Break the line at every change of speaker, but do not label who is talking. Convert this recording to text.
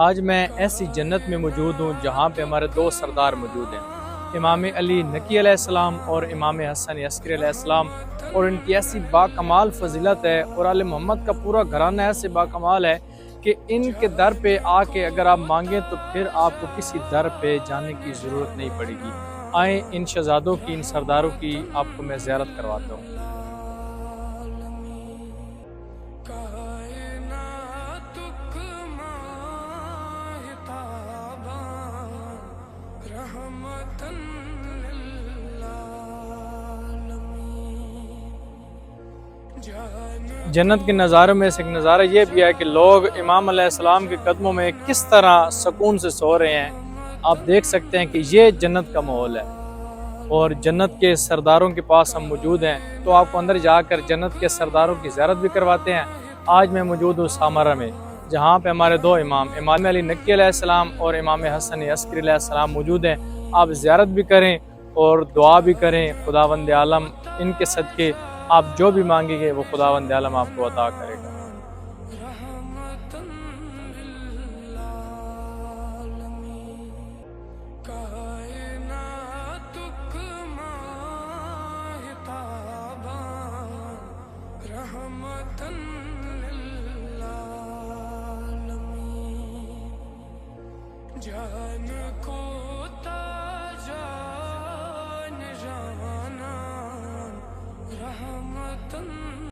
آج میں ایسی جنت میں موجود ہوں جہاں پہ ہمارے دو سردار موجود ہیں، امام علی نقی علیہ السلام اور امام حسن عسکری علیہ السلام، اور ان کی ایسی باکمال فضیلت ہے اور آل محمد کا پورا گھرانہ ایسے باکمال ہے کہ ان کے در پہ آ کے اگر آپ مانگیں تو پھر آپ کو کسی در پہ جانے کی ضرورت نہیں پڑے گی۔ آئیں ان شہزادوں کی، ان سرداروں کی آپ کو میں زیارت کرواتا ہوں۔ جنت کے نظاروں میں سے ایک نظارہ یہ بھی ہے کہ لوگ امام علیہ السلام کے قدموں میں کس طرح سکون سے سو رہے ہیں۔ آپ دیکھ سکتے ہیں کہ یہ جنت کا ماحول ہے، اور جنت کے سرداروں کے پاس ہم موجود ہیں، تو آپ کو اندر جا کر جنت کے سرداروں کی زیارت بھی کرواتے ہیں۔ آج میں موجود ہوں سامرہ میں، جہاں پہ ہمارے دو امام علی نقی علیہ السلام اور امام حسن عسکری علیہ السلام موجود ہیں۔ آپ زیارت بھی کریں اور دعا بھی کریں، خداوند عالم ان کے صدقے آپ جو بھی مانگیں گے وہ خداوند عالم آپ کو عطا کرے گا۔